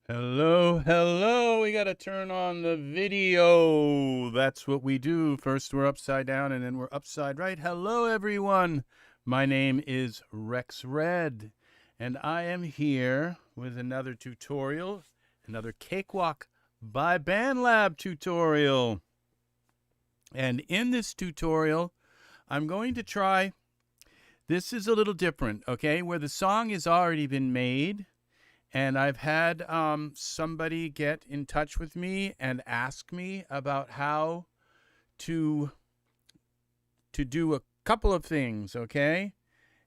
Hello, hello. We got to turn on the video. That's what we do. First we're upside down and then we're upside right. Hello, everyone. My name is RexRed, and I am here with another tutorial, another Cakewalk by BandLab tutorial. And in this tutorial, I'm going to try, this is a little different, okay, where the song has already been made. And I've had somebody get in touch with me and ask me about how to do a couple of things, okay?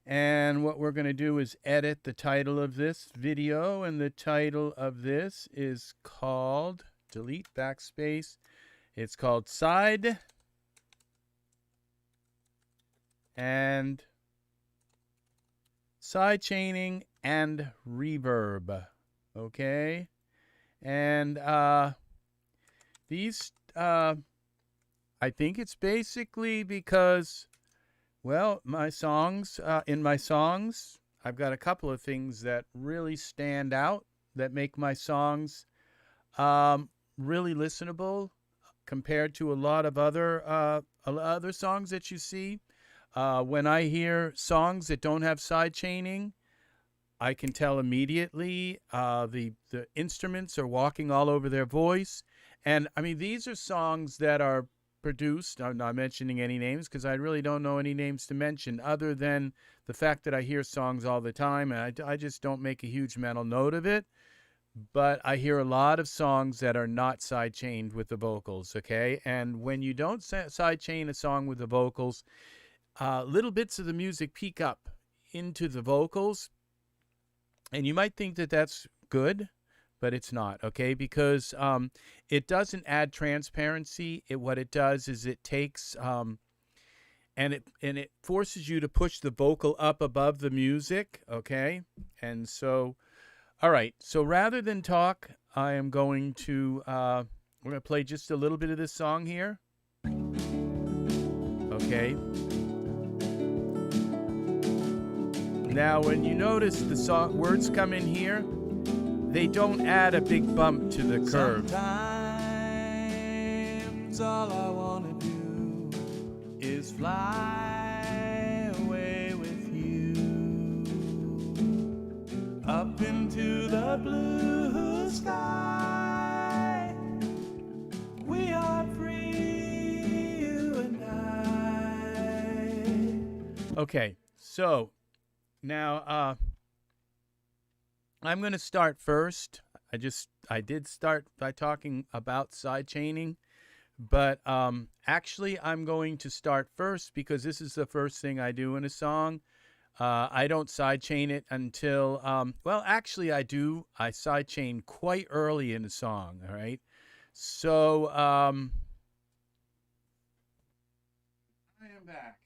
And what we're going to do is edit the title of this video, and the title of this is called, delete backspace, it's called Side and Sidechaining and Reverb, okay? And these, I think it's basically because, well, my songs, in my songs, I've got a couple of things that really stand out that make my songs really listenable compared to a lot of other songs that you see. When I hear songs that don't have sidechaining, I can tell immediately the instruments are walking all over their voice. And I mean, these are songs that are produced, I'm not mentioning any names because I really don't know any names to mention other than the fact that I hear songs all the time, and I just don't make a huge mental note of it. But I hear a lot of songs that are not sidechained with the vocals, okay? And when you don't sidechain a song with the vocals, little bits of the music peek up into the vocals, and you might think that that's good, but it's not, okay? Because it doesn't add transparency. What it does is it takes and it forces you to push the vocal up above the music, okay? And so, all right. So rather than talk, I am going to we're going to play just a little bit of this song here, okay? Now, when you notice the song words come in here, they don't add a big bump to the curve. Sometimes all I want to do is fly away with you up into the blue sky. We are free, you and I. Okay, so now, I'm going to start first. I did start by talking about sidechaining, but actually I'm going to start first because this is the first thing I do in a song. I don't sidechain it until, well, actually I do. I sidechain quite early in the song, all right? So, I am back.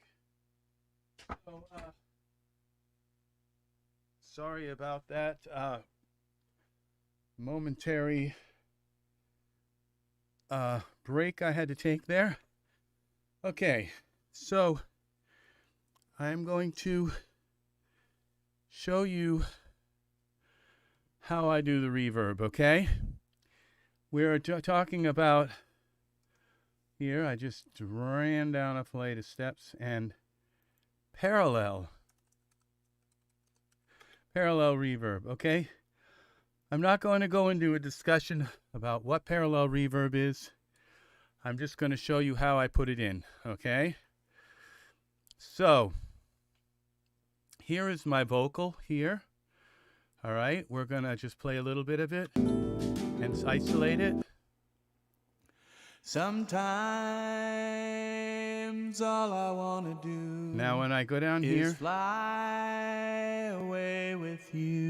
So, sorry about that momentary break I had to take there. Okay, so I'm going to show you how I do the reverb, okay? We're talking about here, I just ran down a flight of steps, and parallel reverb, okay? I'm not going to go into a discussion about what parallel reverb is. I'm just going to show you how I put it in, okay? So, here is my vocal here. All right, we're going to just play a little bit of it and isolate it. Sometimes all I want to do now when I go down here is fly away with you.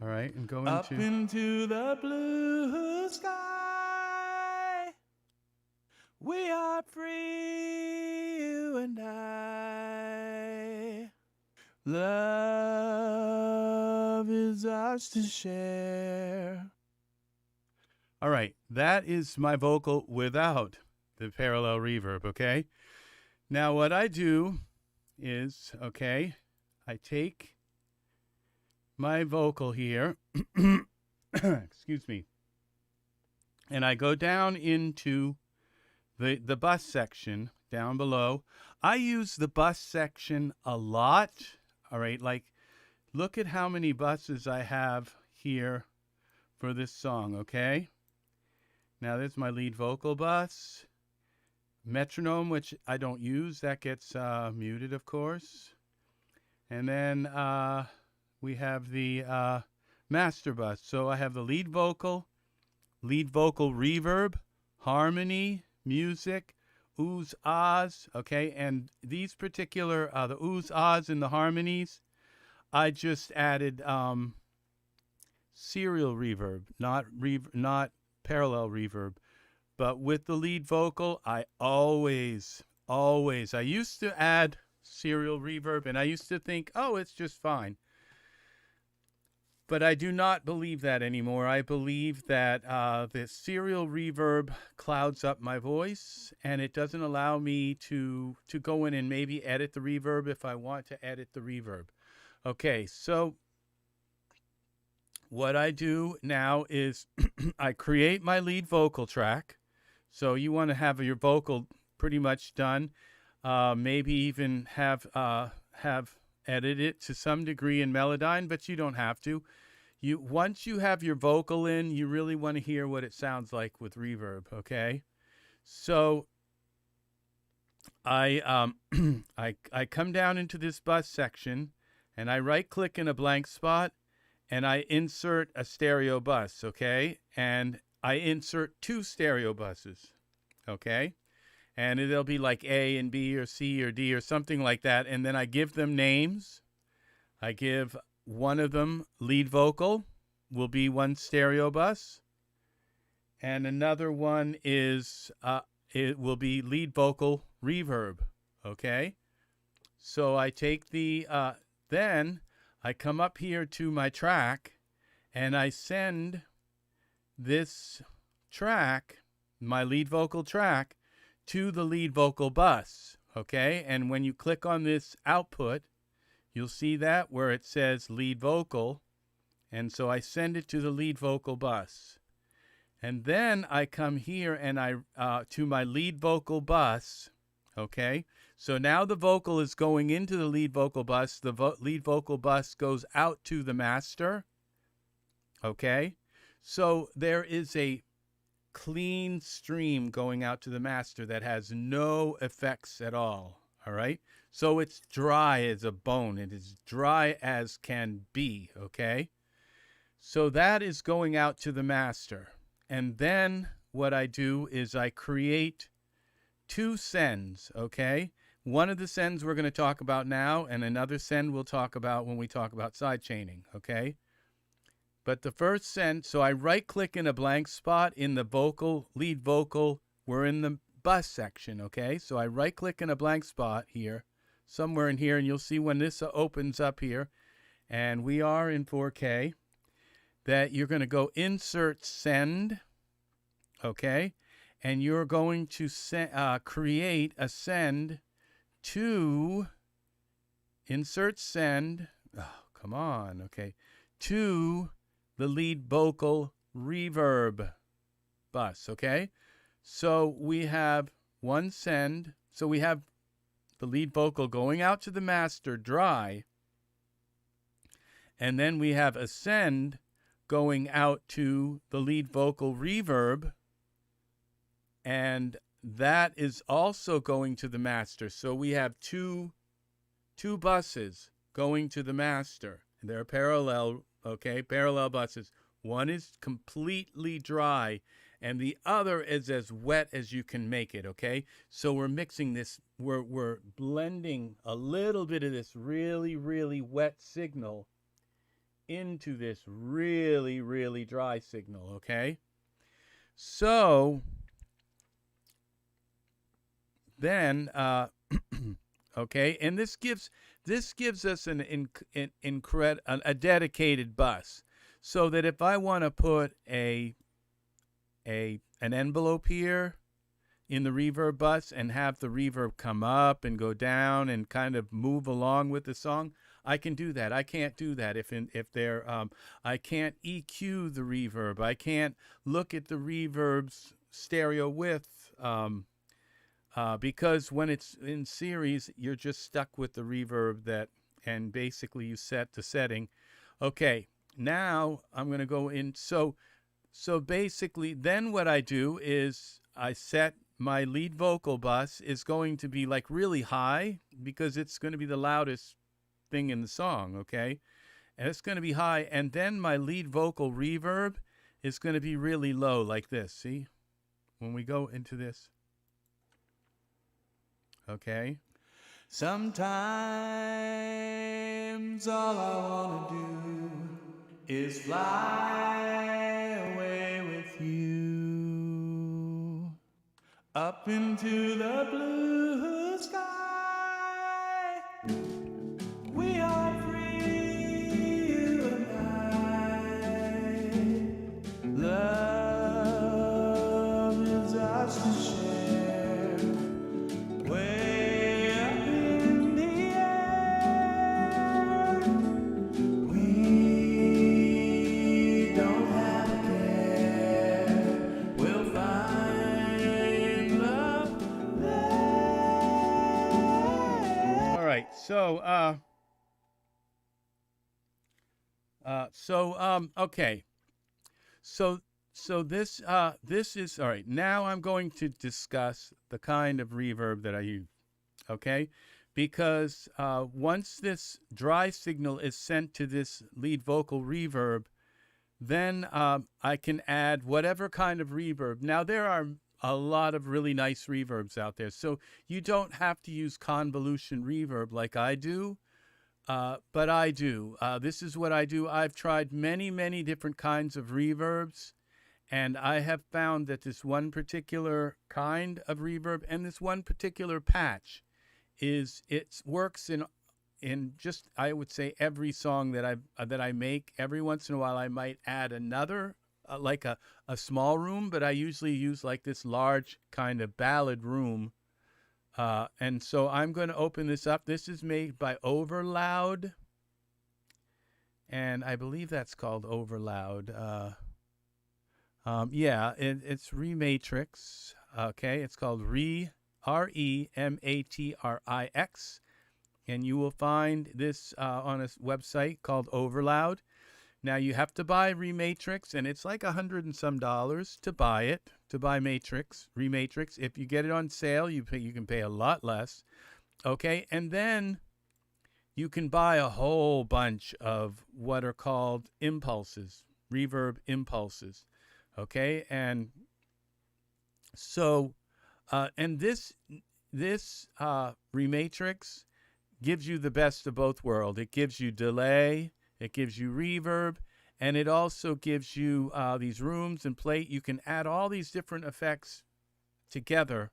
All right, and go up into the blue sky. We are free, you and I. Love is ours to share. All right, that is my vocal without the parallel reverb, okay? Now what I do is, okay, I take my vocal here, excuse me, and I go down into the bus section down below. I use the bus section a lot. All right, like look at how many buses I have here for this song, okay? Now there's my lead vocal bus. Metronome, which I don't use, that gets muted, of course. And then we have the master bus. So I have the lead vocal reverb, harmony, music, oohs, ahs, okay? And these particular, the oohs, ahs, and the harmonies, I just added serial reverb, not parallel reverb. But with the lead vocal, I always, I used to add serial reverb, and I used to think, oh, it's just fine. But I do not believe that anymore. I believe that the serial reverb clouds up my voice, and it doesn't allow me to go in and maybe edit the reverb if I want to edit the reverb. Okay, so what I do now is I create my lead vocal track. So you want to have your vocal pretty much done, maybe even have edited it to some degree in Melodyne, but you don't have to. Once you have your vocal in, you really want to hear what it sounds like with reverb, okay? So I I come down into this bus section, and I right-click in a blank spot, and I insert a stereo bus, okay? And I insert 2 stereo buses, okay? And it'll be like A and B or C or D or something like that. And then I give them names. I give one of them lead vocal, will be one stereo bus. And another one is, it will be lead vocal reverb, okay? So I take the, then I come up here to my track, and I send this track, my lead vocal track, to the lead vocal bus, okay? And when you click on this output, you'll see that where it says lead vocal, and so I send it to the lead vocal bus. And then I come here and I to my lead vocal bus, okay? So now the vocal is going into the lead vocal bus. The lead vocal bus goes out to the master, okay? So there is a clean stream going out to the master that has no effects at all right? So it's dry as a bone. It is dry as can be, okay? So that is going out to the master. And then what I do is I create 2 sends, okay? One of the sends we're going to talk about now, and another send we'll talk about when we talk about sidechaining, okay? But the first send, so I right-click in a blank spot in the vocal, lead vocal. We're in the bus section, okay? So I right-click in a blank spot here, somewhere in here, and you'll see when this opens up here, and we are in 4K, that you're going to go Insert Send, okay? And you're going to create a send to Insert Send, oh, come on, okay, to the lead vocal reverb bus, okay? So we have one send. So we have the lead vocal going out to the master dry. And then we have a send going out to the lead vocal reverb. And that is also going to the master. So we have two buses going to the master. They're parallel, okay, parallel buses. One is completely dry, and the other is as wet as you can make it, okay? So we're mixing this, we're blending a little bit of this really, really wet signal into this really, really dry signal, okay? So then, okay, and this gives us a dedicated bus, so that if I want to put an envelope here in the reverb bus and have the reverb come up and go down and kind of move along with the song, I can do that. I can't do that if they're I can't EQ the reverb. I can't look at the reverb's stereo width because when it's in series, you're just stuck with the reverb that, and basically you set the setting. Okay, now I'm going to go in. So basically, then what I do is I set my lead vocal bus is going to be like really high because it's going to be the loudest thing in the song, okay? And it's going to be high. And then my lead vocal reverb is going to be really low like this. See? When we go into this. Okay? Sometimes all I want to do is fly away with you up into the blue sky. We are free, you and I. Love is ours to share. Way up in the air. We don't have a care. We'll find love there. All right, okay. So this is all right. Now I'm going to discuss the kind of reverb that I use, okay? Because once this dry signal is sent to this lead vocal reverb, then I can add whatever kind of reverb. Now there are a lot of really nice reverbs out there, so you don't have to use convolution reverb like I do. But I do. This is what I do. I've tried many different kinds of reverbs, and I have found that this one particular kind of reverb and this one particular patch it works in just, I would say, every song that I make. Every once in a while I might add another like a small room, but I usually use like this large kind of ballad room. And so I'm going to open this up. This is made by Overloud, and I believe that's called Overloud. Yeah, it's REmatrix. Okay, it's called REmatrix, and you will find this on a website called Overloud. Now you have to buy REmatrix, and it's like $100 and some to buy it. To buy REmatrix. If you get it on sale, you can pay a lot less. Okay, and then you can buy a whole bunch of what are called impulses, reverb impulses. Okay, and so and this REmatrix gives you the best of both worlds. It gives you delay, it gives you reverb, and it also gives you these rooms and plate. You can add all these different effects together,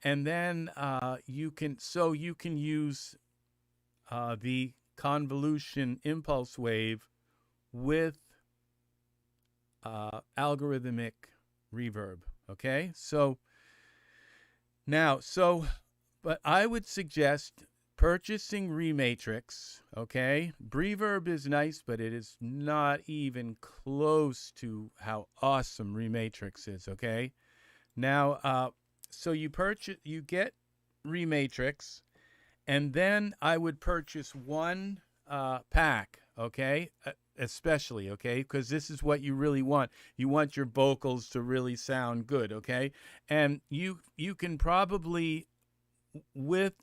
and then you can use the convolution impulse wave with algorithmic reverb. Okay, so now, but I would suggest purchasing REmatrix. Okay, Reverb is nice, but it is not even close to how awesome REmatrix is. Okay, now so you get REmatrix, and then I would purchase one pack. Okay, especially, okay, because this is what you really want. You want your vocals to really sound good. Okay, and you can probably, with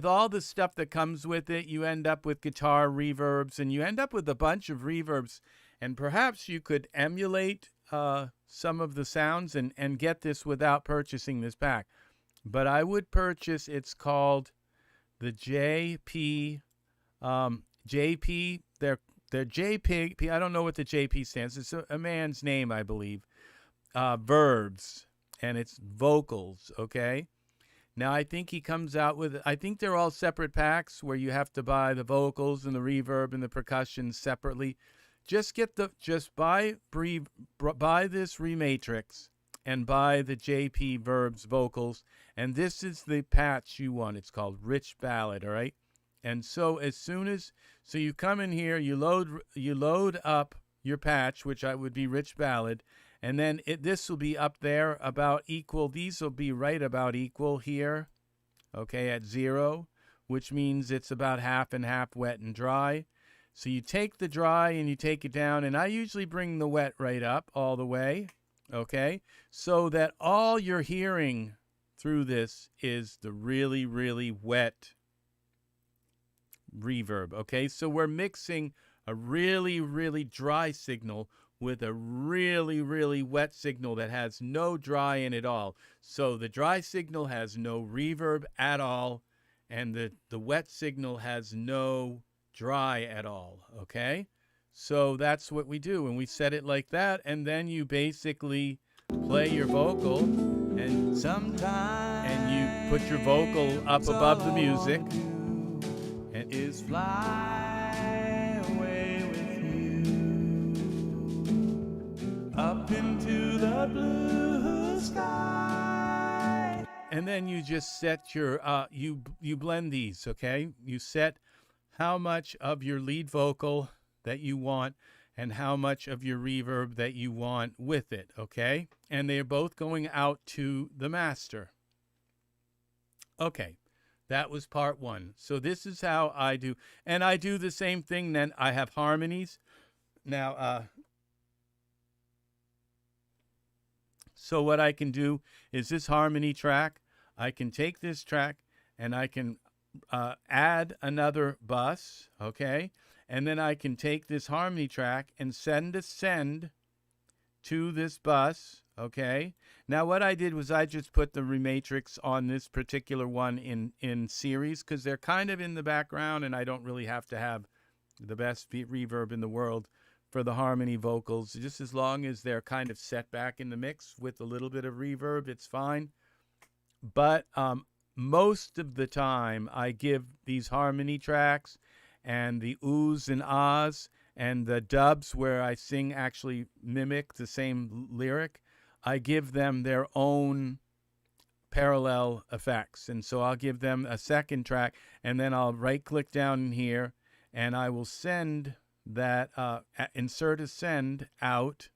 all the stuff that comes with it, you end up with guitar reverbs, and you end up with a bunch of reverbs, and perhaps you could emulate some of the sounds and get this without purchasing this pack. But I would purchase, it's called the JP, they're JP, I don't know what the JP stands. It's a man's name, I believe. Verbs, and it's vocals, okay? Now, I think he comes out with, I think they're all separate packs where you have to buy the vocals and the reverb and the percussion separately. Just buy this REmatrix and buy the JP Verbs vocals, and this is the patch you want. It's called Rich Ballad, all right? And so as soon as, so you come in here, you load up your patch, which I would be Rich Ballad, and then this will be up there about equal. These will be right about equal here, okay, at 0, which means it's about half and half, wet and dry. So you take the dry and you take it down, and I usually bring the wet right up all the way, okay, so that all you're hearing through this is the really, really wet reverb, okay? So we're mixing a really, really dry signal with a really, really wet signal that has no dry in it all. So the dry signal has no reverb at all, and the wet signal has no dry at all, okay? So that's what we do, and we set it like that, and then you basically play your vocal, and you put your vocal up above the music, and is fly away with you up into the blue sky. And then you just set your you blend these, okay? You set how much of your lead vocal that you want and how much of your reverb that you want with it, okay? And they're both going out to the master. Okay, that was part 1. So this is how I do. And I do the same thing then. I have harmonies. Now, so what I can do is this harmony track, I can take this track and I can add another bus, okay? And then I can take this harmony track and send a send to this bus, okay? Now what I did was I just put the REmatrix on this particular one in series because they're kind of in the background and I don't really have to have the best reverb in the world for the harmony vocals. Just as long as they're kind of set back in the mix with a little bit of reverb, it's fine. But most of the time I give these harmony tracks and the oohs and ahs and the dubs where I sing actually mimic the same lyric, I give them their own parallel effects. And so I'll give them a second track and then I'll right click down in here and I will send that, insert a send out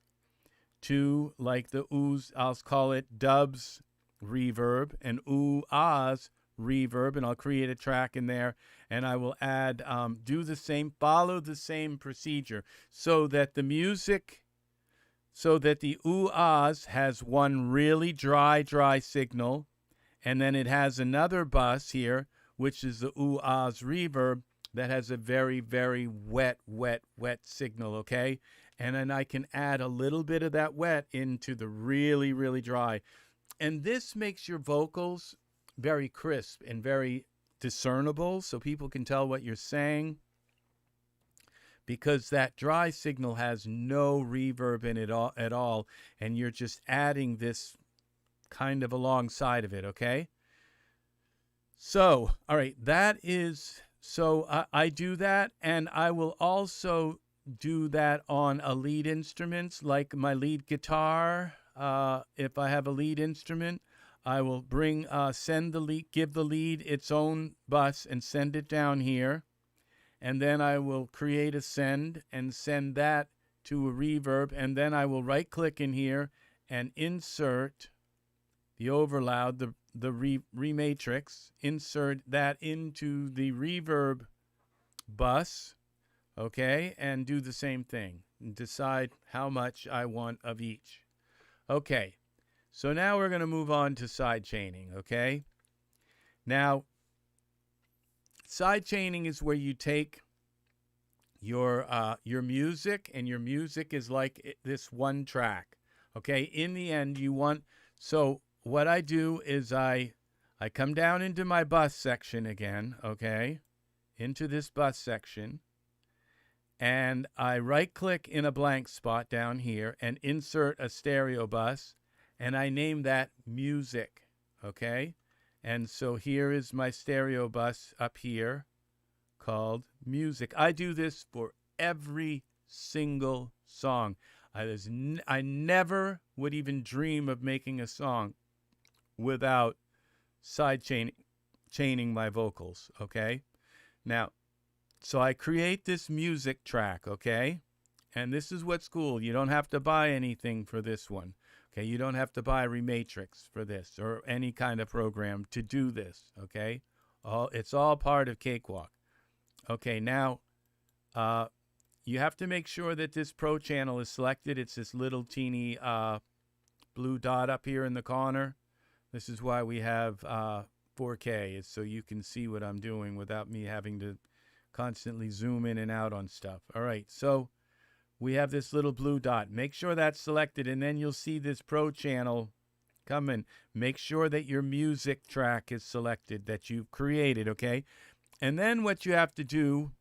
to like the oohs, I'll call it dubs reverb and ooh ahs reverb, and I'll create a track in there and I will add, do the same, follow the same procedure so that the music, so that the ooh ahs has one really dry signal and then it has another bus here which is the ooh ahs reverb that has a very, very wet signal, okay? And then I can add a little bit of that wet into the really, really dry. And this makes your vocals very crisp and very discernible so people can tell what you're saying because that dry signal has no reverb in it at all and you're just adding this kind of alongside of it, okay? So, all right, that is, so I do that and I will also do that on a lead instruments like my lead guitar. If I have a lead instrument, I will bring, send the lead, give the lead its own bus and send it down here. And then I will create a send and send that to a reverb. And then I will right click in here and insert the overloud, the REmatrix, insert that into the reverb bus, okay? And do the same thing and decide how much I want of each. Okay, so now we're going to move on to sidechaining, okay? Now, sidechaining is where you take your music, and your music is like this one track, okay? In the end, you want, so what I do is I come down into my bus section again, okay? Into this bus section. And I right-click in a blank spot down here and insert a stereo bus, and I name that music, okay? And so here is my stereo bus up here called music. I do this for every single song. I never would even dream of making a song without chaining my vocals, okay? Now, so I create this music track, okay? And this is what's cool. You don't have to buy anything for this one. Okay, you don't have to buy REmatrix for this or any kind of program to do this, okay? It's all part of Cakewalk. Okay, now you have to make sure that this ProChannel is selected. It's this little teeny blue dot up here in the corner. This is why we have 4K, is so you can see what I'm doing without me having to constantly zoom in and out on stuff. All right, so we have this little blue dot. Make sure that's selected, and then you'll see this ProChannel come in. Make sure that your music track is selected that you've created, okay? And then what you have to do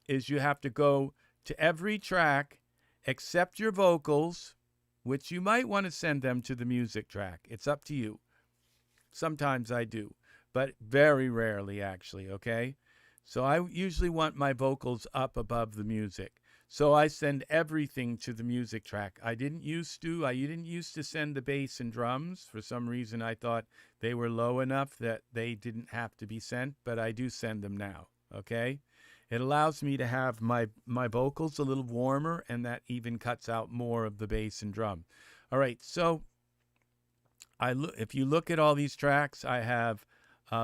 is you have to go to every track except your vocals, which you might want to send them to the music track. It's up to you. Sometimes I do, but very rarely actually, okay? So I usually want my vocals up above the music. So I send everything to the music track. I didn't used to send the bass and drums. For some reason I thought they were low enough that they didn't have to be sent, but I do send them now, okay? It allows me to have my vocals a little warmer, and that even cuts out more of the bass and drum. All right, so if you look at all these tracks, I have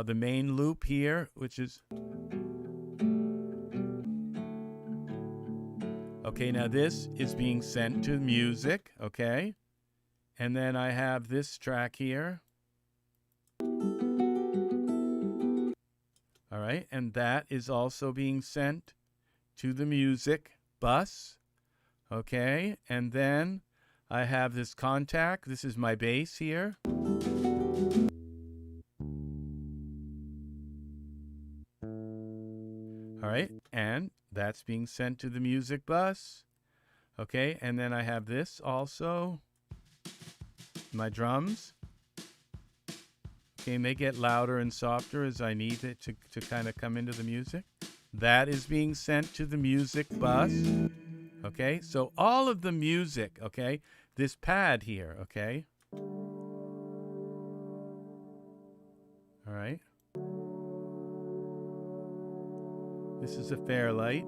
the main loop here, which is... Okay, now this is being sent to music, okay? And then I have this track here. All right, and that is also being sent to the music bus, okay? And then I have this Kontakt. This is my bass here. All right, and that's being sent to the music bus. Okay, and then I have this also, my drums. Okay, and they get louder and softer as I need it to kind of come into the music. That is being sent to the music bus. Okay, so all of the music, okay, this pad here, okay. All right. This is a Fairlight.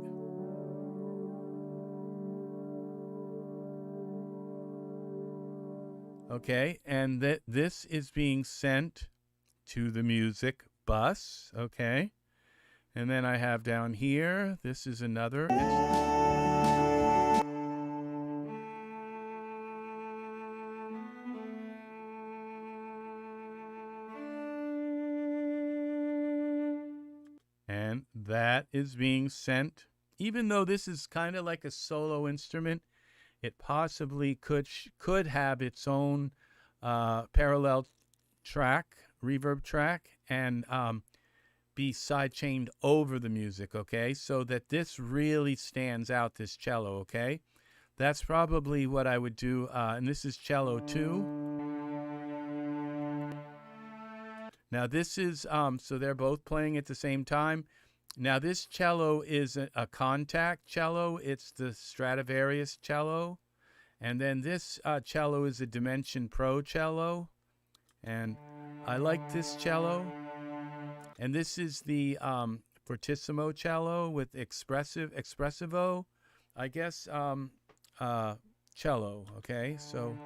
Okay, and this is being sent to the music bus, okay? And then I have down here, this is another. And that is being sent, even though this is kind of like a solo instrument, it possibly could have its own parallel track, reverb track, and be sidechained over the music, okay? So that this really stands out, this cello, okay? That's probably what I would do, and this is cello 2. Now this is, so they're both playing at the same time. Now this cello is a Kontakt cello. It's the Stradivarius cello. And then this cello is a Dimension Pro cello. And I like this cello. And this is the fortissimo cello with espressivo, I guess, cello, okay? So...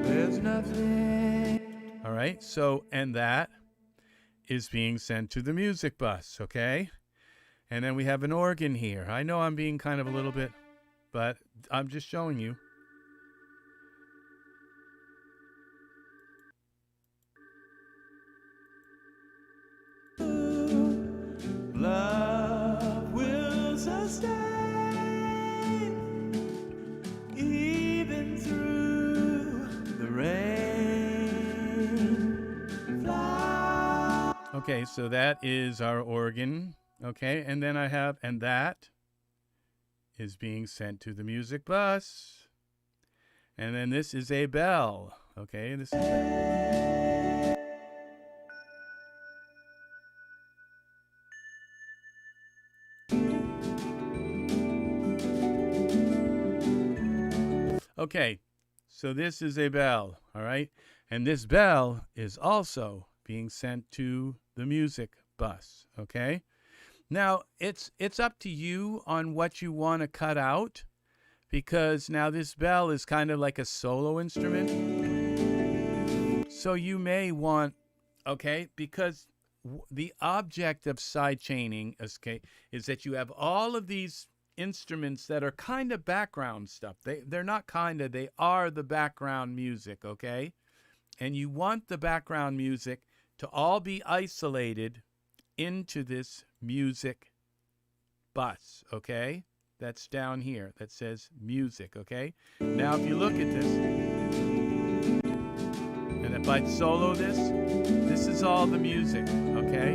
There's nothing. All right, so, and that is being sent to the music bus, okay? And then we have an organ here. I know I'm being kind of a little bit, but I'm just showing you. Love will sustain even through the rain. Fly. Okay, so that is our organ. Okay, and then I have, and that is being sent to the music bus. And then this is a bell. Okay, this is... Okay, so this is a bell, all right? And this bell is also being sent to the music bus, okay? Now, it's up to you on what you want to cut out, because now this bell is kind of like a solo instrument. So you may want, okay, because the object of sidechaining, okay, is that you have all of these instruments that are kind of background stuff. They're not kind of, they are the background music, okay? And you want the background music to all be isolated into this music bus, okay? That's down here that says music, okay? Now if you look at this, and if I solo this is all the music, okay?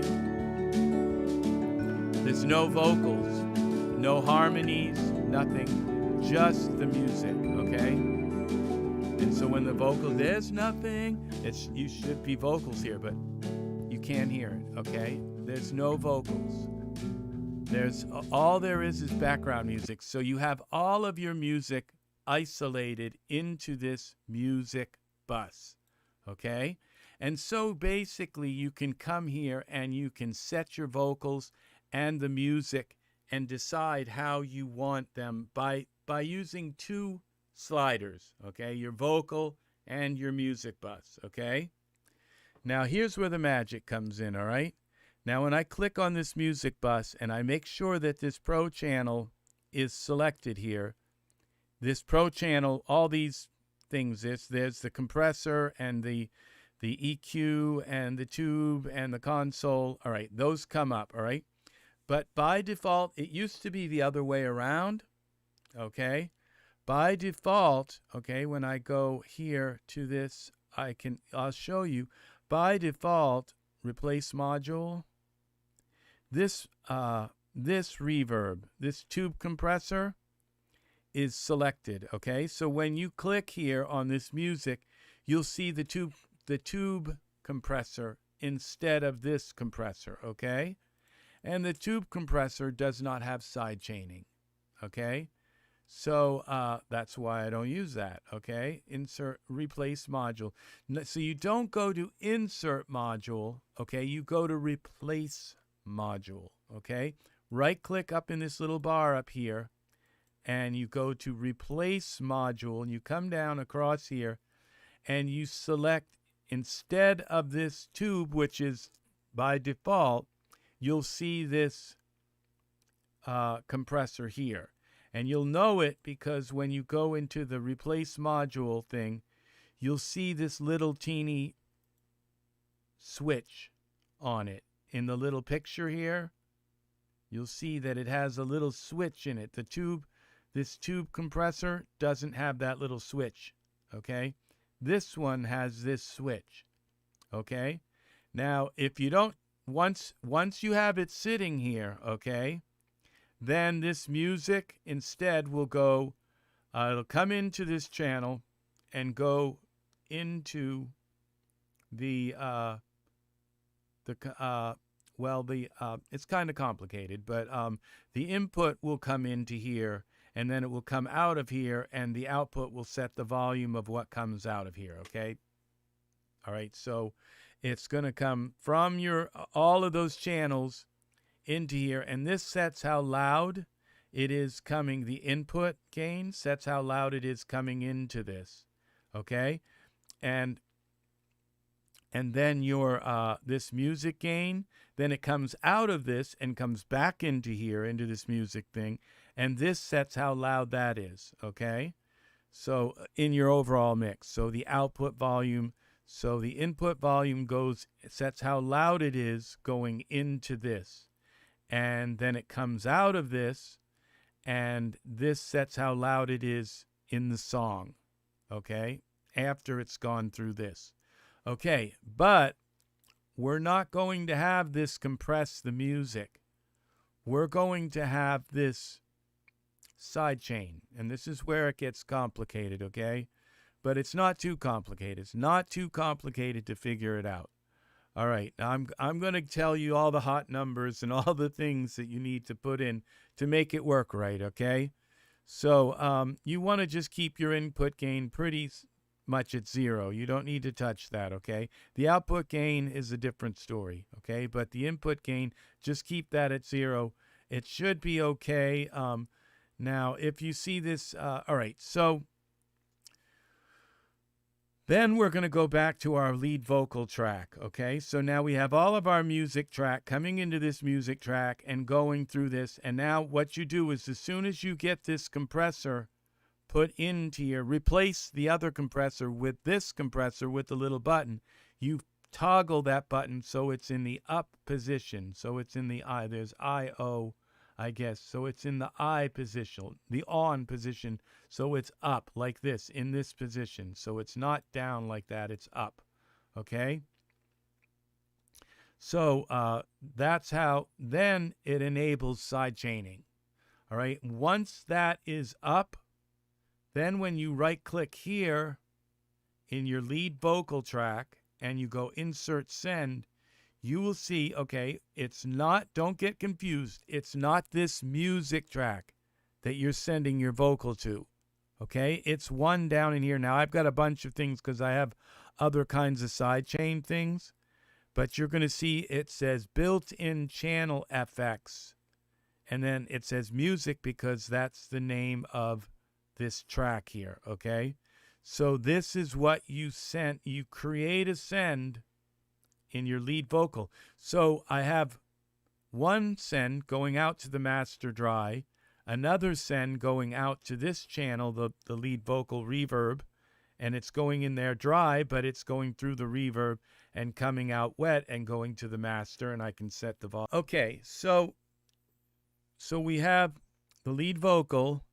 There's no vocals, no harmonies, nothing, just the music, okay? And so when the vocal, there's nothing, you should be vocals here, but you can't hear it, okay? There's no vocals. All there is background music. So you have all of your music isolated into this music bus, okay? And so basically you can come here and you can set your vocals and the music and decide how you want them by using two sliders, okay? Your vocal and your music bus, okay? Now here's where the magic comes in, all right? Now when I click on this music bus and I make sure that this ProChannel is selected here, this ProChannel, all these things, there's the compressor and the EQ and the tube and the console, all right, those come up, all right? But by default, it used to be the other way around, okay? By default, okay, when I go here to this, I'll show you, by default, replace module, this reverb, this tube compressor is selected, okay? So when you click here on this music, you'll see the tube compressor instead of this compressor, okay? And the tube compressor does not have sidechaining, okay? So that's why I don't use that, okay? Insert, replace module. So you don't go to insert module, okay? You go to replace module, okay? Right-click up in this little bar up here, and you go to replace module, and you come down across here, and you select, instead of this tube, which is by default, you'll see this compressor here. And you'll know it because when you go into the replace module thing, you'll see this little teeny switch on it. In the little picture here, you'll see that it has a little switch in it. This tube compressor doesn't have that little switch, okay? This one has this switch, okay? Now, if you don't, once you have it sitting here, okay, then this music instead will go, it'll come into this channel and go into it's kind of complicated, but the input will come into here, and then it will come out of here, and the output will set the volume of what comes out of here, okay? All right, so it's going to come from all of those channels into here, and this sets how loud it is coming. The input gain sets how loud it is coming into this, okay? And then your this music gain, then it comes out of this and comes back into here, into this music thing, and this sets how loud that is, okay? So in your overall mix, so the output volume, so the input volume sets how loud it is going into this. And then it comes out of this, and this sets how loud it is in the song, okay, after it's gone through this. Okay, but we're not going to have this compress the music. We're going to have this sidechain, and this is where it gets complicated, okay? But it's not too complicated. It's not too complicated to figure it out. All right, I'm going to tell you all the hot numbers and all the things that you need to put in to make it work right, okay? So you want to just keep your input gain pretty much at 0. You don't need to touch that, okay? The output gain is a different story, okay? But the input gain, just keep that at 0. It should be okay. Now, if you see this, all right, so then we're going to go back to our lead vocal track, okay? So now we have all of our music track coming into this music track and going through this. And now what you do is as soon as you get this compressor put into your, replace the other compressor with this compressor with the little button, you toggle that button so it's in the up position. So it's in the I. There's I-O, I guess. So it's in the I position, the on position. So it's up like this, in this position. So it's not down like that, it's up. Okay? So that's how, then it enables sidechaining. All right? Once that is up, then when you right-click here in your lead vocal track and you go Insert Send, you will see, okay, it's not, don't get confused, it's not this music track that you're sending your vocal to, okay? It's one down in here. Now, I've got a bunch of things because I have other kinds of sidechain things, but you're going to see it says built-in channel FX, and then it says music because that's the name of this track here, okay? So this is what you sent. You create a send in your lead vocal. So I have one send going out to the master dry, another send going out to this channel, the lead vocal reverb, and it's going in there dry, but it's going through the reverb and coming out wet and going to the master, and I can set the volume. Okay, so we have the lead vocal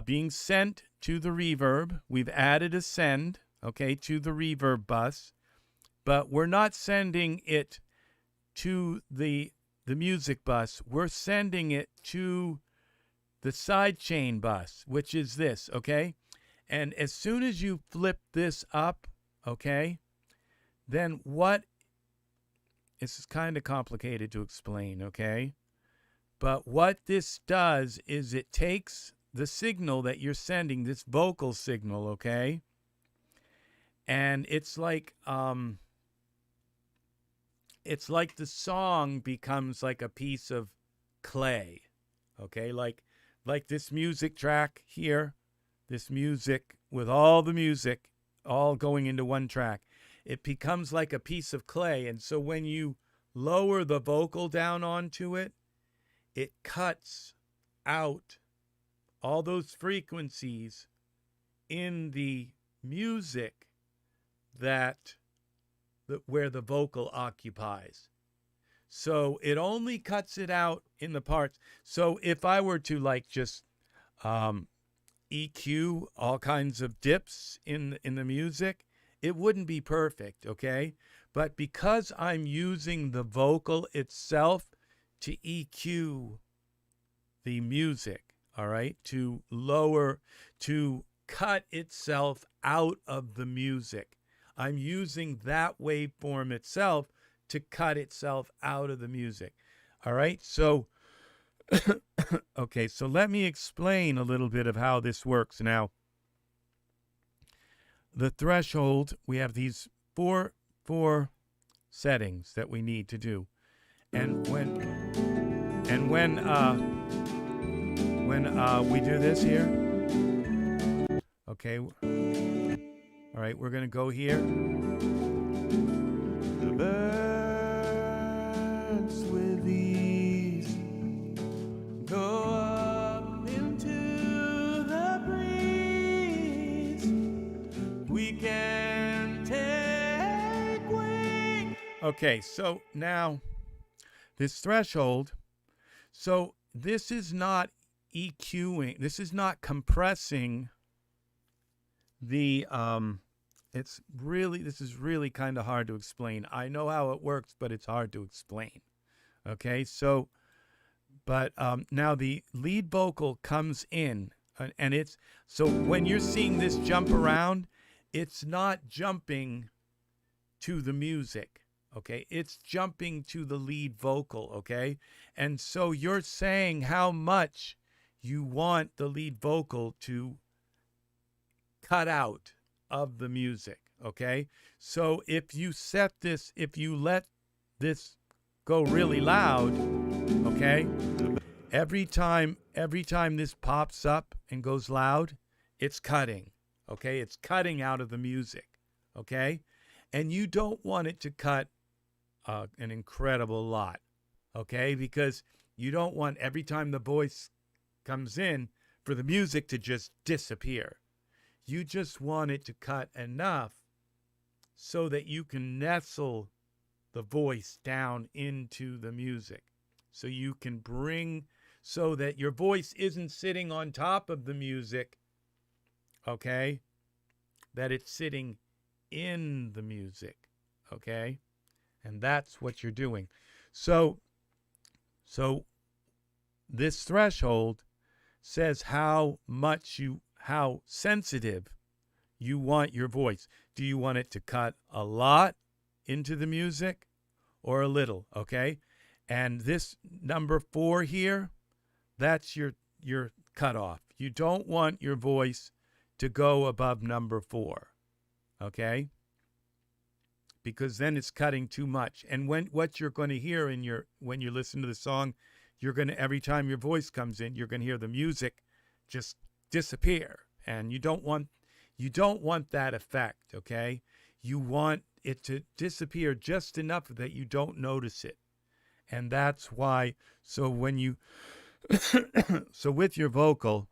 being sent to the reverb. We've added a send, okay, to the reverb bus, but we're not sending it to the music bus. We're sending it to the sidechain bus, which is this, okay? And as soon as you flip this up, okay, then this is kind of complicated to explain, okay? But what this does is it takes the signal that you're sending, this vocal signal, okay? And it's like the song becomes like a piece of clay, okay? Like this music track here, this music with all the music all going into one track. It becomes like a piece of clay. And so when you lower the vocal down onto it, it cuts out all those frequencies in the music where the vocal occupies. So it only cuts it out in the parts. So if I were to like just EQ all kinds of dips in the music, it wouldn't be perfect, okay? But because I'm using the vocal itself to EQ the music, all right, to cut itself out of the music. I'm using that waveform itself to cut itself out of the music. All right, so, okay, so let me explain a little bit of how this works. Now, the threshold, we have these four settings that we need to do. And when we do this here, okay, all right, we're going to go here. The birds with ease go up into the breeze. We can take wing. Okay, so now this threshold, so this is not EQing, this is not compressing the this is really kind of hard to explain. I know how it works, but it's hard to explain. Okay, so but now the lead vocal comes in, and it's, so when you're seeing this jump around, it's not jumping to the music, okay? It's jumping to the lead vocal, okay? And so you're saying how much you want the lead vocal to cut out of the music, okay? So if you set this, if you let this go really loud, okay? Every time this pops up and goes loud, it's cutting, okay? It's cutting out of the music, okay? And you don't want it to cut an incredible lot, okay? Because you don't want every time the voice comes in for the music to just disappear. You just want it to cut enough so that you can nestle the voice down into the music. So you can bring, so that your voice isn't sitting on top of the music, okay? That it's sitting in the music, okay? And that's what you're doing. So this threshold says how sensitive you want your voice. Do you want it to cut a lot into the music or a little, okay? And this number 4 here, that's your cutoff. You don't want your voice to go above number 4, okay? Because then it's cutting too much. And what you're going to hear when you listen to the song, you're going to, every time your voice comes in, you're going to hear the music just disappear. And you don't want that effect, okay? You want it to disappear just enough that you don't notice it. And that's why, so when you, so with your vocal,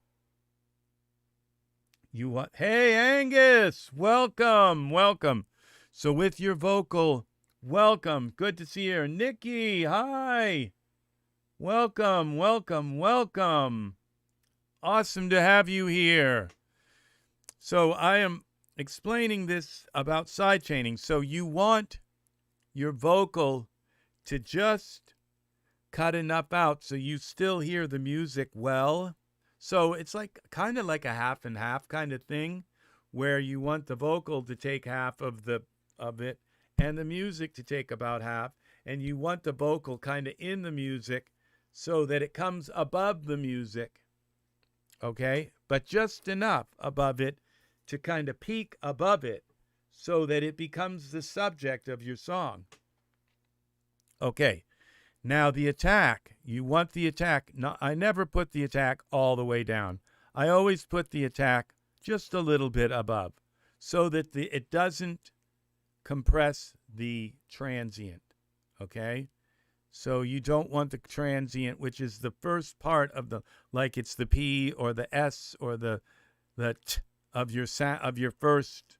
you want, hey, Angus, welcome. So with your vocal, welcome. Good to see you here. Nikki, hi. Welcome. Awesome to have you here. So I am explaining this about sidechaining. So you want your vocal to just cut enough out so you still hear the music well. So it's like kind of like a half and half kind of thing, where you want the vocal to take half of it and the music to take about half, and you want the vocal kind of in the music so that it comes above the music, okay? But just enough above it to kind of peak above it so that it becomes the subject of your song. Okay, now the attack, you want the attack. No, I never put the attack all the way down. I always put the attack just a little bit above so that it doesn't compress the transient, okay? So you don't want the transient, which is the first part of the, like it's the P or the S or the T of your first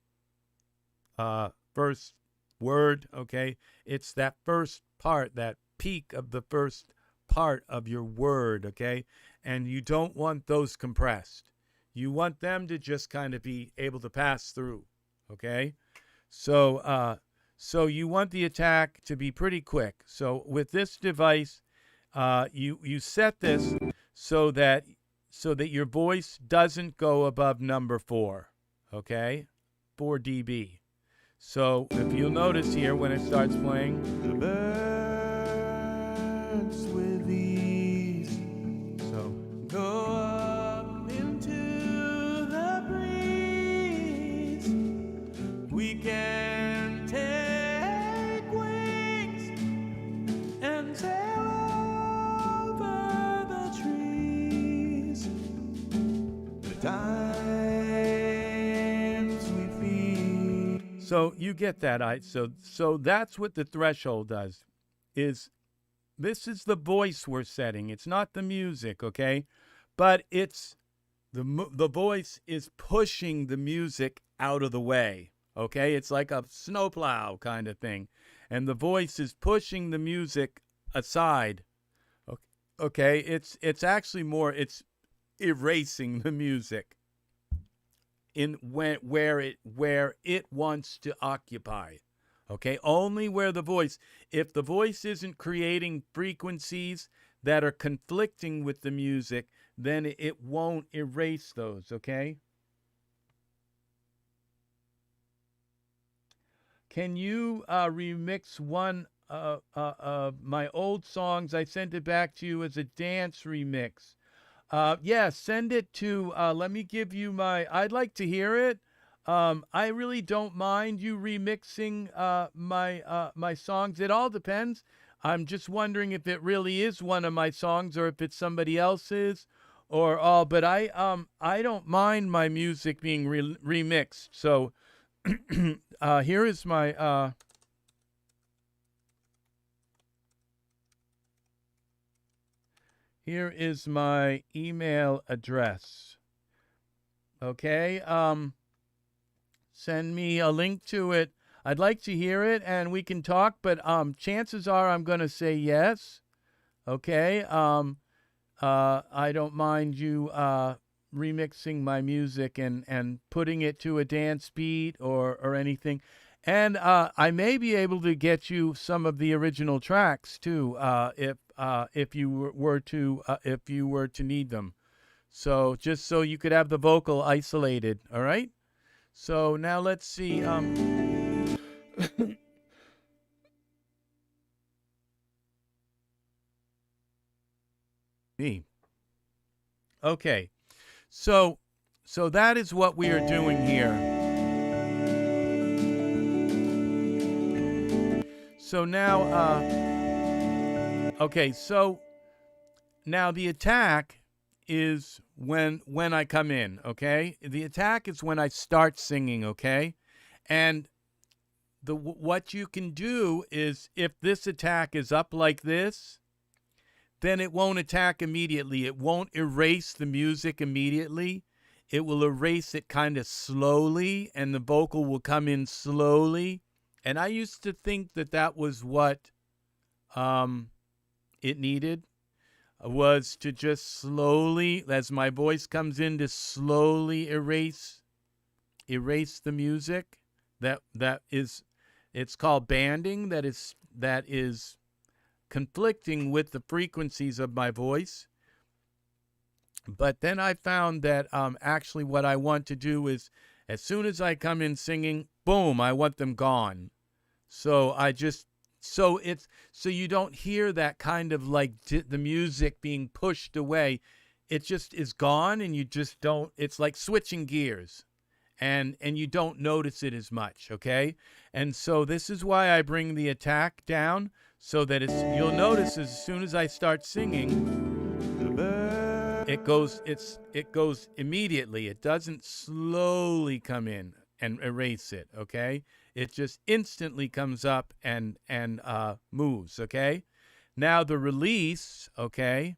word, okay? It's that first part, that peak of the first part of your word, okay? And you don't want those compressed. You want them to just kind of be able to pass through, okay? So you want the attack to be pretty quick. So with this device, you set this so that your voice doesn't go above number 4, okay? 4 dB. So if you'll notice here when it starts playing, the birds with ease. So go up into the breeze. We can take wings and sail over the trees. The times we feel. So you get that, so that's what the threshold does. This is the voice we're setting. It's not the music, okay? But it's the voice is pushing the music out of the way, okay? It's like a snowplow kind of thing. And the voice is pushing the music aside, okay? It's actually more, it's erasing the music in where it wants to occupy, okay? Only where the voice, if the voice isn't creating frequencies that are conflicting with the music, then it won't erase those, okay? Can you remix one of my old songs? I sent it back to you as a dance remix. Yeah, send it to, let me give you I'd like to hear it. I really don't mind you remixing my songs. It all depends. I'm just wondering if it really is one of my songs or if it's somebody else's or all. But I don't mind my music being remixed. So here is my here is my email address. Okay. Send me a link to it. I'd like to hear it and we can talk, but chances are I'm going to say yes. Okay? I don't mind you remixing my music and putting it to a dance beat or anything. And I may be able to get you some of the original tracks too, if you were to need them. So just so you could have the vocal isolated, all right? So now let's see. Me. Okay. So that is what we are doing here. So now, okay. So now the attack is when I come in, okay? The attack is when I start singing, okay? And what you can do is if this attack is up like this, then it won't attack immediately. It won't erase the music immediately. It will erase it kind of slowly, and the vocal will come in slowly. And I used to think that was what it needed. Was to just slowly, as my voice comes in, to slowly erase the music. It's called banding. That is conflicting with the frequencies of my voice. But then I found that actually what I want to do is, as soon as I come in singing, boom, I want them gone. So so you don't hear that kind of like the music being pushed away. It just is gone, and you just don't. It's like switching gears, and you don't notice it as much. Okay, and so this is why I bring the attack down, so that you'll notice as soon as I start singing, it goes immediately. It doesn't slowly come in and erase it. Okay. It just instantly comes up and moves, okay? Now the release, okay,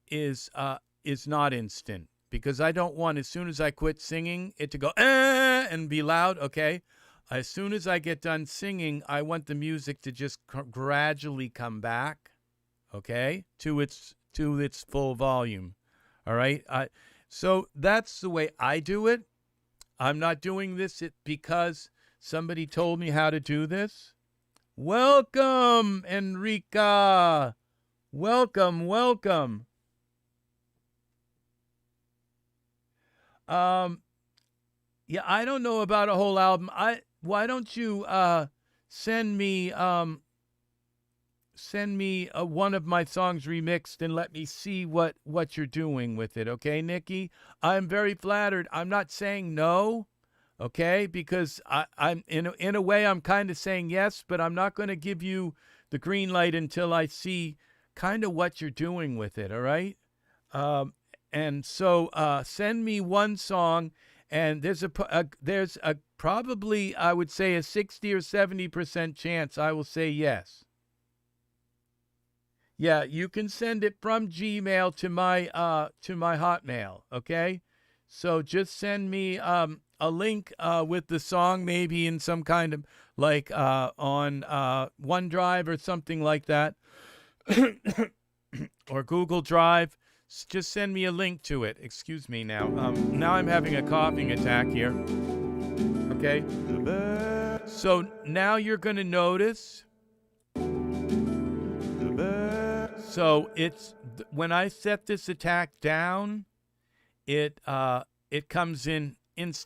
is not instant, because I don't want, as soon as I quit singing, it to go and be loud, okay? As soon as I get done singing, I want the music to just gradually come back, okay, to its full volume, all right? So that's the way I do it. I'm not doing this because somebody told me how to do this. Welcome, Enrica. Welcome. Yeah, I don't know about a whole album. Why don't you send me one of my songs remixed and let me see what you're doing with it, okay, Nikki? I'm very flattered. I'm not saying no. Okay, because I'm in a way I'm kind of saying yes, but I'm not going to give you the green light until I see kind of what you're doing with it. All right, and so send me one song, and there's a probably, I would say, a 60 or 70% chance I will say yes. Yeah, you can send it from Gmail to my Hotmail. Okay, so just send me a link with the song, maybe in some kind of like on OneDrive or something like that, or Google Drive. Just send me a link to it. Excuse me now. Now I'm having a coughing attack here. Okay. So now you're going to notice. So it's when I set this attack down, it comes in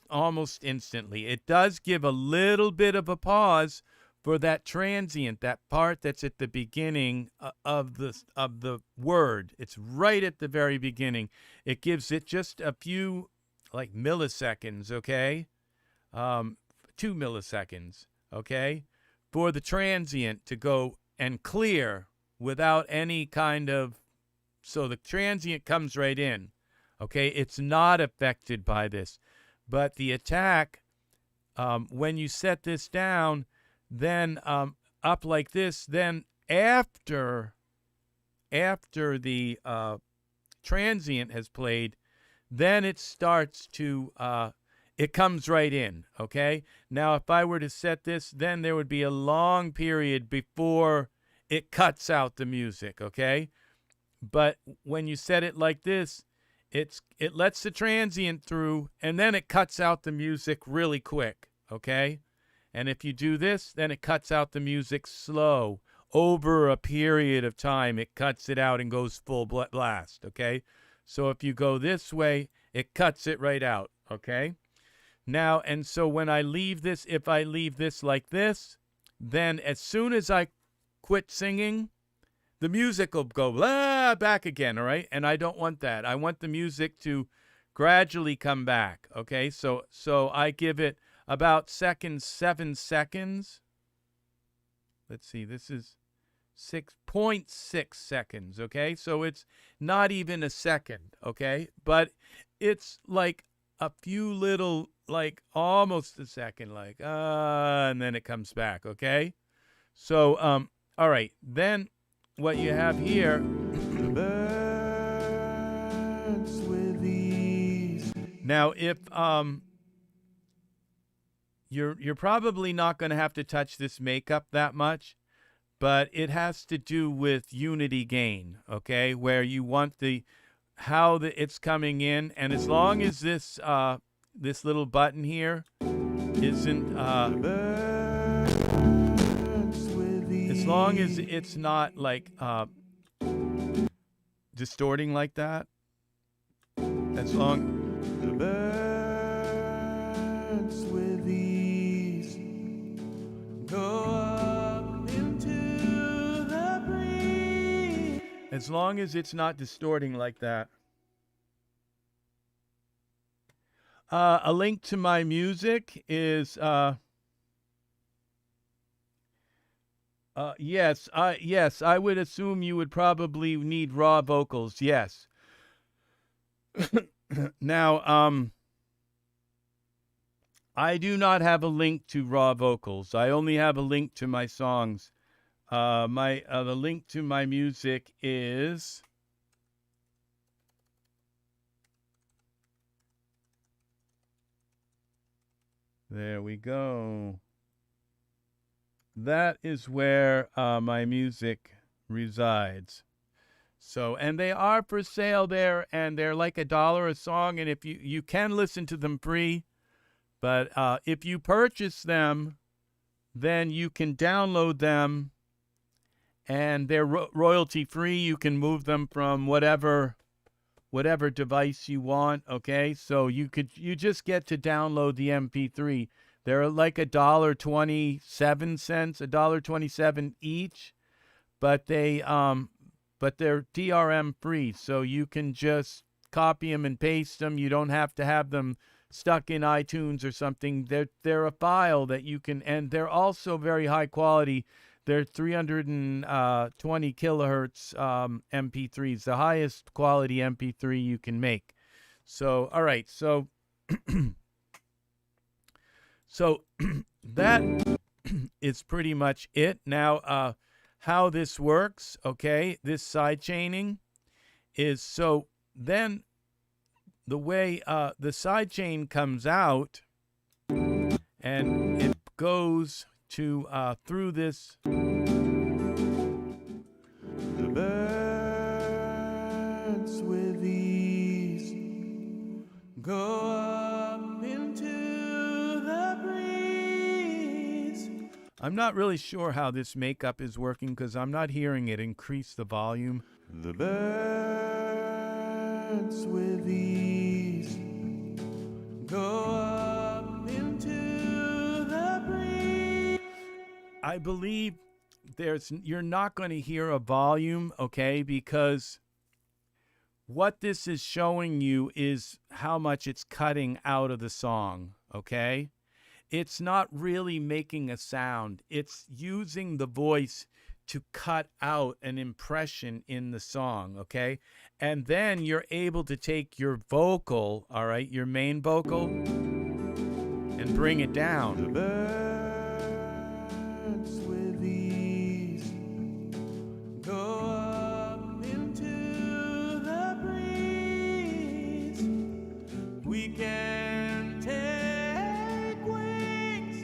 almost instantly. It does give a little bit of a pause for that transient, that part that's at the beginning of the word. It's right at the very beginning. It gives it just a few like milliseconds, okay? 2 milliseconds, okay? For the transient to go and clear without any kind of, so the transient comes right in, okay? It's not affected by this. But the attack, when you set this down, then up like this, then after the transient has played, then it starts to, it comes right in, okay? Now, if I were to set this, then there would be a long period before it cuts out the music, okay? But when you set it like this, it lets the transient through, and then it cuts out the music really quick, okay? And if you do this, then it cuts out the music slow. Over a period of time, it cuts it out and goes full blast, okay? So if you go this way, it cuts it right out, okay? Now, and so when I leave this, if I leave this like this, then as soon as I quit singing, the music will go back again, all right? And I don't want that. I want the music to gradually come back, okay? So I give it about 7 seconds. Let's see, this is 6.6 seconds, okay? So it's not even a second, okay? But it's like a few little, like almost a second, like, and then it comes back, okay? So, all right, then what you have here, now if you're probably not going to have to touch this makeup that much, but it has to do with unity gain, okay, where you want how it's coming in, and as long as this this little button here isn't as long as it's not like distorting like that, as long with ease go up into the breeze, as long as it's not distorting like that. A link to my music is yes, I would assume you would probably need raw vocals. Yes. Now, I do not have a link to raw vocals. I only have a link to my songs. The link to my music is there we go. That is where my music resides. So, and they are for sale there, and they're like $1 a song, and if you can listen to them free, but if you purchase them, then you can download them, and they're royalty free. You can move them from whatever device you want, okay? So you just get to download the MP3. They're like $1.27, $1.27 each, but they're DRM free, so you can just copy them and paste them. You don't have to have them stuck in iTunes or something. They're a file that you can, and they're also very high quality. They're 320 kilohertz MP3s, the highest quality MP3 you can make. So, all right, so so that is pretty much it. Now, how this works, okay, this sidechaining is, so then the way the sidechain comes out, and it goes to through this. The birds with ease go up into the breeze. I'm not really sure how this makeup is working because I'm not hearing it increase the volume. The birds with ease go up into the breeze. I believe you're not going to hear a volume, okay, because what this is showing you is how much it's cutting out of the song, okay? It's not really making a sound. It's using the voice to cut out an impression in the song, okay? And then you're able to take your vocal, all right, your main vocal, and bring it down. The birds with ease go up into the breeze. We can take wings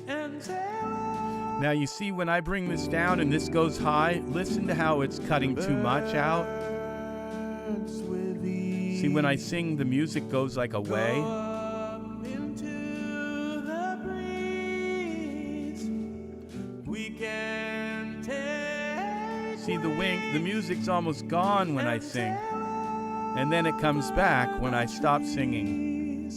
and sail. Now you see when I bring this down and this goes high, listen to how it's cutting too much out. See, when I sing, the music goes like away. See, the music's almost gone when I sing. And then it comes back when I stop singing.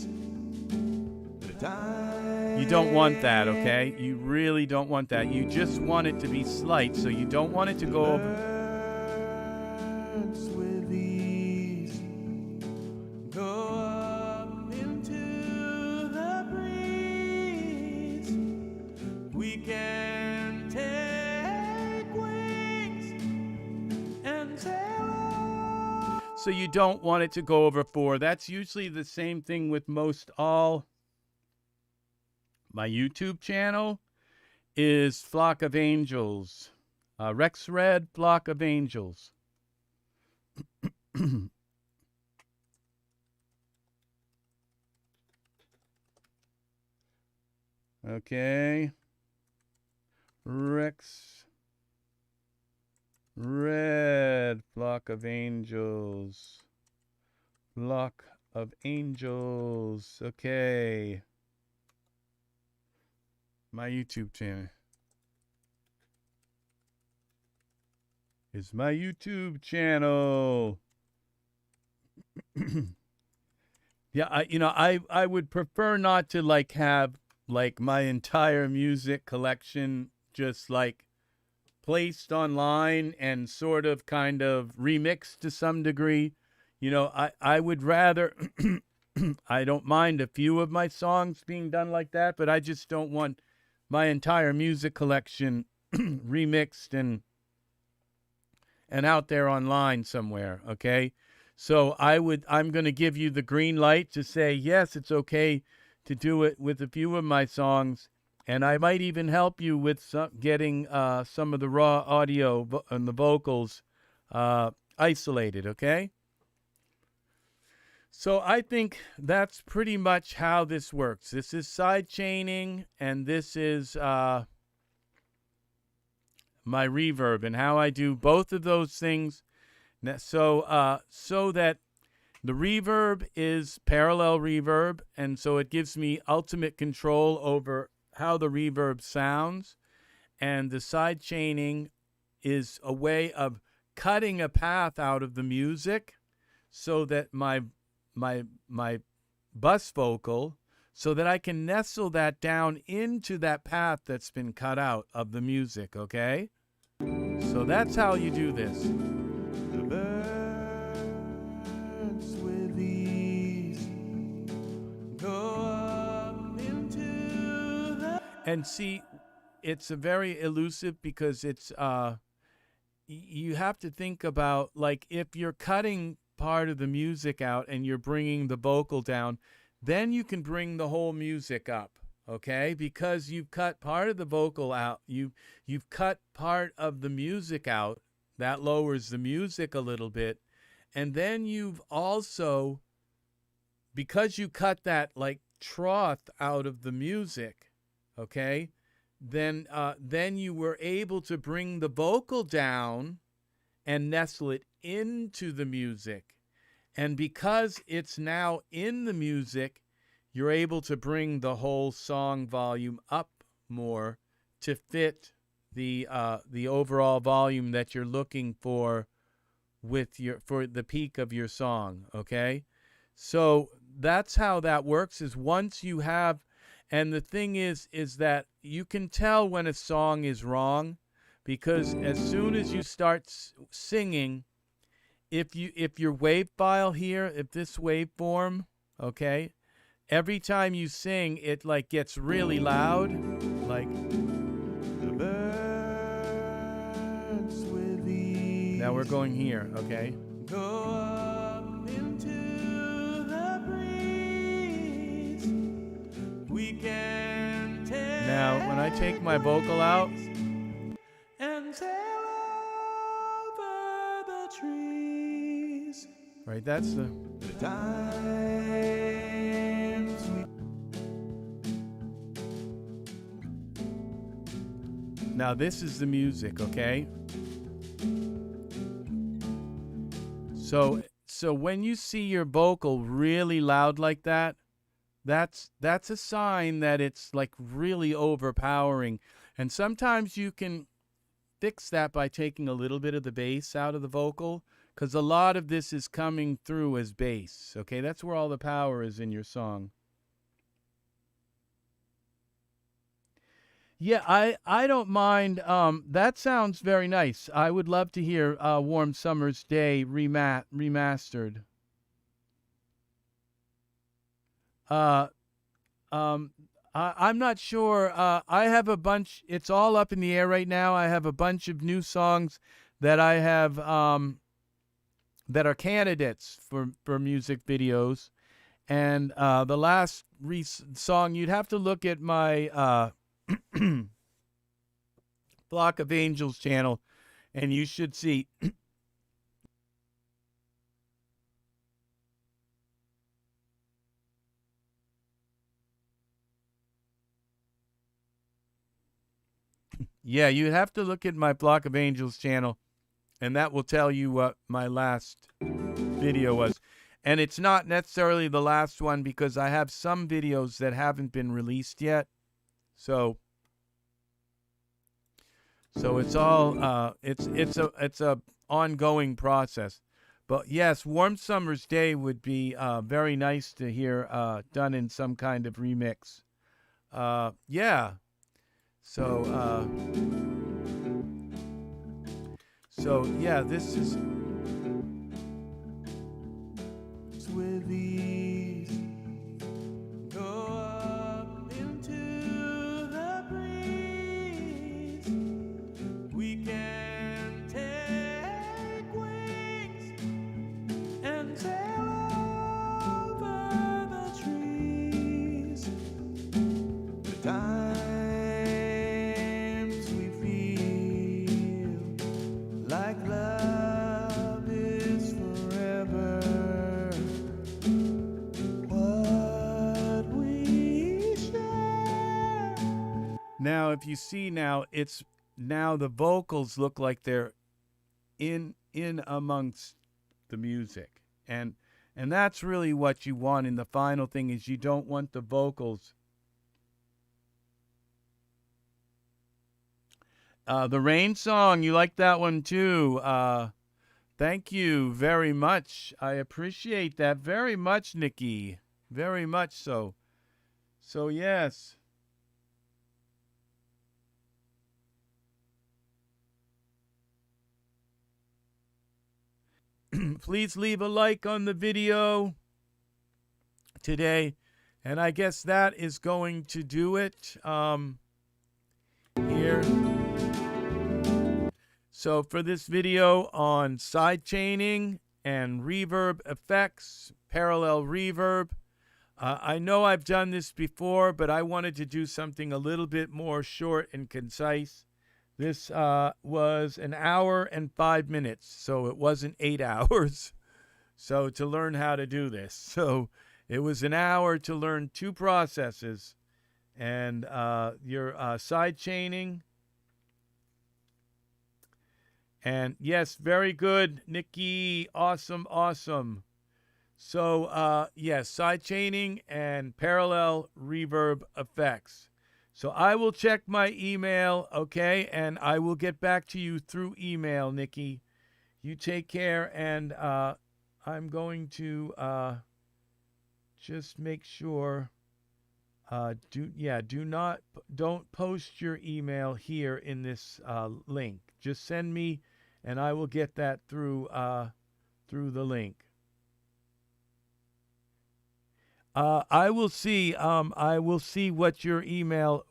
You don't want that, okay? You really don't want that. You just want it to be slight, so you don't want it to go over. So you don't want it to go over 4. That's usually the same thing with most all. My YouTube channel is Flock of Angels. RexRed, Flock of Angels. Okay. RexRed, Flock of Angels. Flock of Angels. Okay. My YouTube channel is my YouTube channel. Yeah, I would prefer not to like have like my entire music collection just like placed online and sort of kind of remixed to some degree. You know, I would rather I don't mind a few of my songs being done like that, but I just don't want my entire music collection remixed and out there online somewhere, okay? So I'm going to give you the green light to say, yes, it's okay to do it with a few of my songs, and I might even help you with getting some of the raw audio and the vocals isolated, okay? So I think that's pretty much how this works. This is sidechaining, and this is my reverb, and how I do both of those things. So that the reverb is parallel reverb, and so it gives me ultimate control over how the reverb sounds. And the sidechaining is a way of cutting a path out of the music so that my bus vocal, so that I can nestle that down into that path that's been cut out of the music, okay? So that's how you do this. The birds with ease go up into the... And see, it's a very elusive because it's you have to think about, like, if you're cutting part of the music out and you're bringing the vocal down, then you can bring the whole music up, okay? Because you've cut part of the vocal out, you've cut part of the music out, that lowers the music a little bit, and then you've also, because you cut that like trough out of the music, okay, then you were able to bring the vocal down and nestle it into the music. And because it's now in the music, you're able to bring the whole song volume up more to fit the overall volume that you're looking for for the peak of your song, okay? So that's how that works, is once you have, And the thing is that you can tell when a song is wrong, because as soon as you start singing, if your wave file here, if this waveform, okay, every time you sing, it like gets really loud, like the birds with these. Now we're going here, okay? Go up into the breeze. We can take. Now, when I take my vocal out and sail over the trees. Right, that's the times we. Now this is the music, okay? So when you see your vocal really loud like that, that's a sign that it's like really overpowering. And sometimes you can fix that by taking a little bit of the bass out of the vocal, because a lot of this is coming through as bass, okay? That's where all the power is in your song. Yeah, I don't mind. That sounds very nice. I would love to hear Warm Summer's Day remastered. I'm not sure. I have a bunch. It's all up in the air right now. I have a bunch of new songs that I have that are candidates for music videos. And the last song, you'd have to look at my Flock of Angels channel, and you should see. Yeah, you have to look at my Flock of Angels channel, and that will tell you what my last video was. And it's not necessarily the last one, because I have some videos that haven't been released yet. So it's all it's a ongoing process. But yes, Warm Summer's Day would be very nice to hear done in some kind of remix. Yeah. So yeah, this is with these. Go up into the breeze. We can take wings and sail over the trees. The times we feel like love is forever. What we share. Now, if you see now, it's now the vocals look like they're in amongst the music, and that's really what you want. In the final thing is you don't want the vocals. The Rain song, you like that one too. Thank you very much. I appreciate that very much, Nikki. Very much so. So yes. Please leave a like on the video today. And I guess that is going to do it here. So for this video on sidechaining and reverb effects, parallel reverb, I know I've done this before, but I wanted to do something a little bit more short and concise. This was 1 hour and 5 minutes, so it wasn't 8 hours. So to learn how to do this. So it was 1 hour to learn 2 processes. And your sidechaining. And yes, very good, Nikki. Awesome, awesome. So yes, sidechaining and parallel reverb effects. So I will check my email, okay, and I will get back to you through email, Nikki. You take care, and I'm going to just make sure Don't post your email here in this link. Just send me, and I will get that through the link. I will see what your email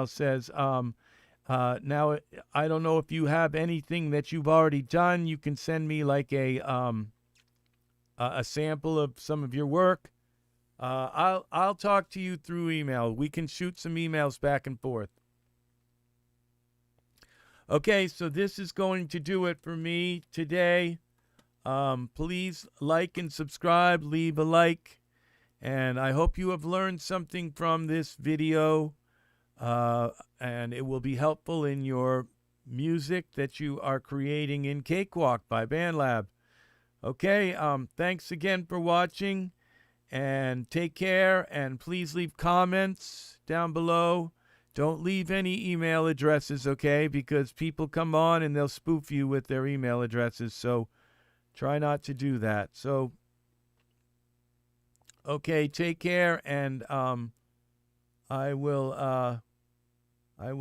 says. Now I don't know if you have anything that you've already done. You can send me like a sample of some of your work. I'll talk to you through email. We can shoot some emails back and forth. Okay, so this is going to do it for me today. Please like and subscribe, leave a like, and I hope you have learned something from this video, and it will be helpful in your music that you are creating in Cakewalk by BandLab. Okay, thanks again for watching, and take care, and please leave comments down below. Don't leave any email addresses, okay, because people come on and they'll spoof you with their email addresses, so try not to do that. So, okay, take care, and I will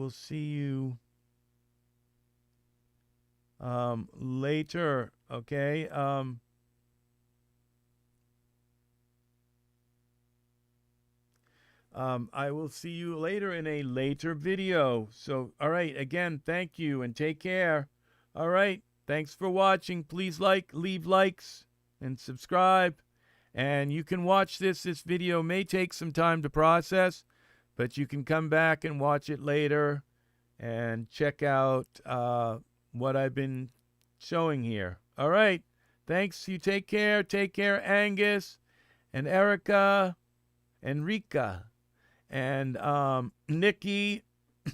see you later, okay? I will see you later in a later video. So, all right, again, thank you and take care. All right, thanks for watching. Please leave likes, and subscribe. And you can watch this. This video may take some time to process, but you can come back and watch it later and check out what I've been showing here. All right, thanks. You take care. Take care, Angus and Erica and Rika and Nikki